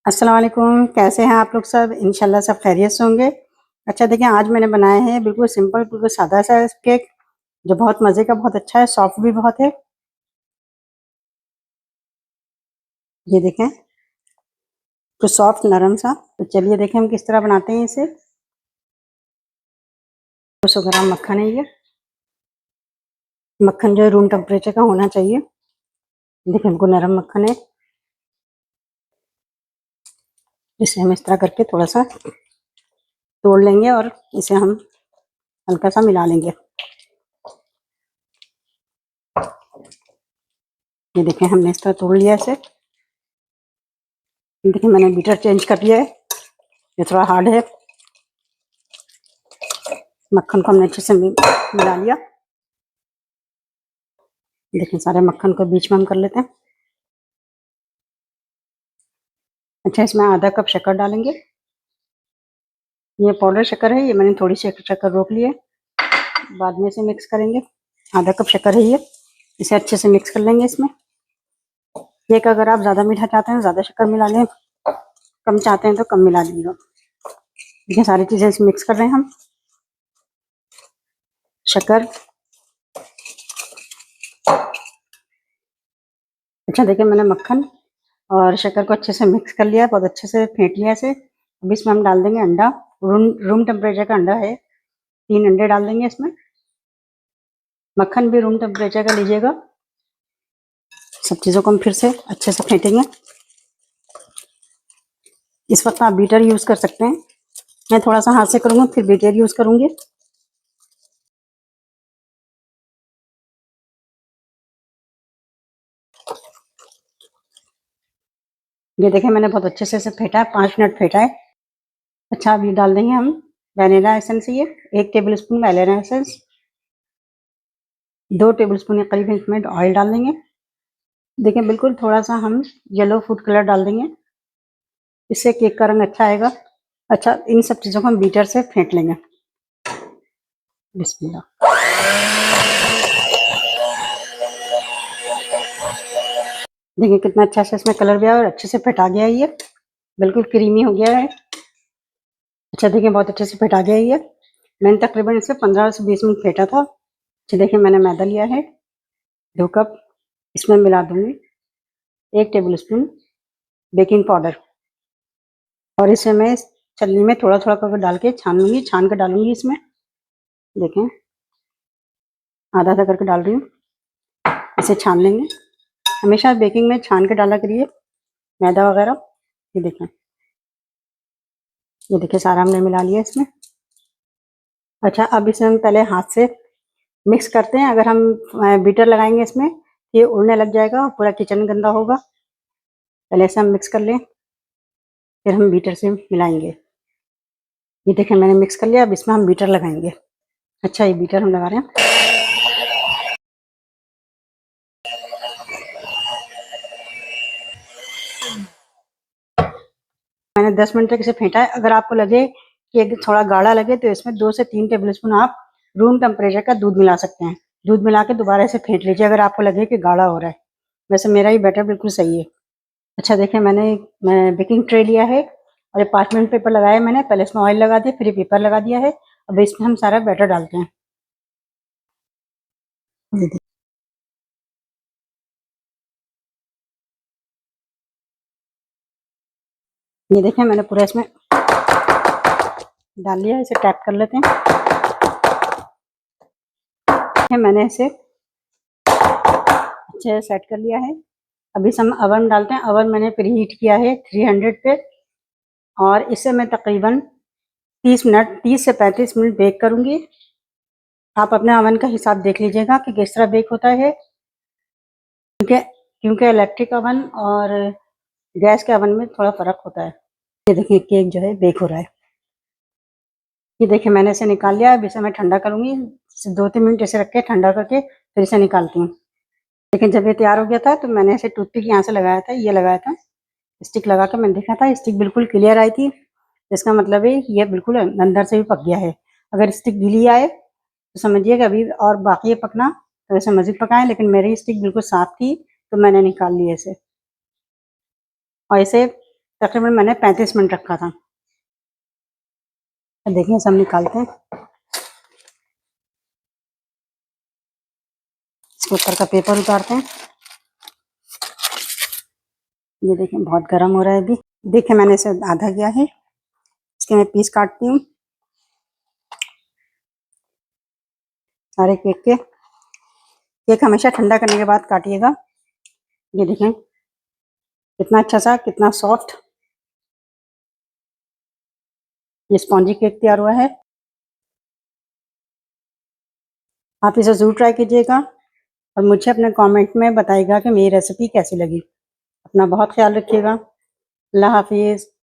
अस्सलाम वालेकुम, कैसे हैं आप लोग सब? इंशाल्लाह सब खैरियत से होंगे। अच्छा देखिए, आज मैंने बनाया है बिल्कुल सिंपल, बिल्कुल सादा सा केक, जो बहुत मज़े का, बहुत अच्छा है, सॉफ्ट भी बहुत है। ये देखें, तो सॉफ्ट नरम सा। तो चलिए देखें हम किस तरह बनाते हैं इसे। 200 ग्राम मक्खन है ये। मक्खन जो है रूम टेम्परेचर का होना चाहिए। देखिए बिल्कुल नरम मक्खन है। इसे हम इस तरह करके थोड़ा सा तोड़ लेंगे और इसे हम हल्का सा मिला लेंगे। ये देखें, हमने इस तरह तोड़ लिया इसे। देखिए मैंने बीटर चेंज कर लिया है, ये थोड़ा हार्ड है। मक्खन को हमने अच्छे से मिला लिया। देखिए सारे मक्खन को बीच में हम कर लेते हैं। अच्छा, इसमें आधा कप शक्कर डालेंगे। ये पाउडर शक्कर है, ये मैंने थोड़ी सी शक्कर रोक ली है, बाद में इसे मिक्स करेंगे। आधा कप शक्कर है ये, इसे अच्छे से मिक्स कर लेंगे इसमें। केक अगर आप ज़्यादा मीठा चाहते हैं ज़्यादा शक्कर मिला लें, कम चाहते हैं तो कम मिला लीजिएगा। ये सारी चीज़ें इसमें मिक्स कर रहे हैं हम। शक्कर, अच्छा देखिए मैंने मक्खन और शक्कर को अच्छे से मिक्स कर लिया है, बहुत अच्छे से फेंट लिया इसे। अब इसमें हम डाल देंगे अंडा। रूम टेम्परेचर का अंडा है, 3 अंडे डाल देंगे इसमें। मक्खन भी रूम टेम्परेचर का लीजिएगा। सब चीज़ों को हम फिर से अच्छे से फेंटेंगे। इस वक्त आप बीटर यूज़ कर सकते हैं, मैं थोड़ा सा हाथ से करूँगा फिर बीटर यूज़ करूँगी। ये देखें मैंने बहुत अच्छे से इसे फेंटा है, 5 मिनट फेंटा है। अच्छा अब ये डाल देंगे हम वैनिला एसेंस। ये 1 table spoon vanilla essence, 2 table spoon के करीब इसमें ऑयल डाल देंगे। देखिए बिल्कुल थोड़ा सा हम येलो फूड कलर डाल देंगे, इससे केक का रंग अच्छा आएगा। अच्छा इन सब चीज़ों को हम बीटर से फेंट लेंगे। बिस्मिल्लाह। देखिए कितना अच्छा से इसमें कलर भी आया और अच्छे से फेंटा गया है, ये बिल्कुल क्रीमी हो गया है। अच्छा देखिए बहुत अच्छे से फेंटा गया है ये। मैंने तकरीबन इसे 15 से 20 मिनट फेंटा था। अच्छा देखिए मैंने मैदा लिया है 2 कप, इसमें मिला दूंगी 1 टेबल स्पून बेकिंग पाउडर और इसे मैं छलनी में थोड़ा थोड़ा करके डाल के छान लूँगी, छान कर डालूँगी इसमें। देखें आधा आधा करके डाल रही हूँ, इसे छान लेंगे। हमेशा बेकिंग में छान के डाला करिए मैदा वगैरह। ये देखिए सारा हमने मिला लिया इसमें। अच्छा अब इसे हम पहले हाथ से मिक्स करते हैं, अगर हम बीटर लगाएंगे इसमें ये उड़ने लग जाएगा और पूरा किचन गंदा होगा। पहले इसे हम मिक्स कर लें, फिर हम बीटर से मिलाएंगे। ये देखें मैंने मिक्स कर लिया, अब इसमें हम बीटर लगाएंगे। अच्छा ये बीटर हम लगा रहे हैं। मैंने 10 मिनट तक इसे फेंटा है। अगर आपको लगे कि थोड़ा गाढ़ा लगे तो इसमें 2 से 3 टेबल स्पून आप रूम टेम्परेचर का दूध मिला सकते हैं। दूध मिला के दोबारा इसे फेंट लीजिए अगर आपको लगे कि गाढ़ा हो रहा है। वैसे मेरा ही बैटर बिल्कुल सही है। अच्छा देखिए मैंने बेकिंग ट्रे लिया है और ये पार्चमेंट पेपर लगाया मैंने। पहले इसमें ऑयल लगा दिया, फिर ये पेपर लगा दिया है। अब इसमें हम सारा बैटर डालते हैं। ये देखें मैंने पूरा इसमें डाल लिया है, इसे टैप कर लेते हैं। मैंने इसे अच्छे से सेट कर लिया है। अभी हम अवन डालते हैं। अवन मैंने प्रीहीट किया है 300 पे और इसे मैं तकरीबन 30 से 35 मिनट बेक करूंगी। आप अपने अवन का हिसाब देख लीजिएगा कि किस तरह बेक होता है, क्योंकि इलेक्ट्रिक अवन और गैस के अवन में थोड़ा फ़र्क होता है। ये देखिए केक जो है बेक हो रहा है। ये देखिए मैंने इसे निकाल लिया। अब इसे मैं ठंडा करूंगी, 2-3 मिनट इसे रख के ठंडा करके फिर इसे निकालती हूँ। लेकिन जब ये तैयार हो गया था तो मैंने इसे टूथपिक यहाँ से लगाया था, ये लगाया था स्टिक लगा के। मैंने देखा था स्टिक बिल्कुल क्लियर आई थी, इसका मतलब है ये बिल्कुल अंदर से भी पक गया है। अगर स्टिक गीली आए तो समझिए कि अभी और बाकी है पकना, तो इसे मज़ीद पकाएं। लेकिन मेरी स्टिक बिल्कुल साफ थी तो मैंने निकाल लिया इसे और इसे तकरीबन मैंने 35 मिनट रखा था। अब देखिए सब निकालते हैं। इसके ऊपर का पेपर उतारते हैं। ये देखिए बहुत गर्म हो रहा है अभी। देखिए मैंने इसे आधा किया है। इसके मैं पीस काटती हूँ सारे केक के। केक हमेशा ठंडा करने के बाद काटिएगा। ये देखें कितना अच्छा सा, कितना सॉफ्ट ये स्पॉन्जी केक तैयार हुआ है। आप इसे ज़रूर ट्राई कीजिएगा और मुझे अपने कमेंट में बताइएगा कि मेरी रेसिपी कैसी लगी। अपना बहुत ख्याल रखिएगा। अल्लाह हाफिज़।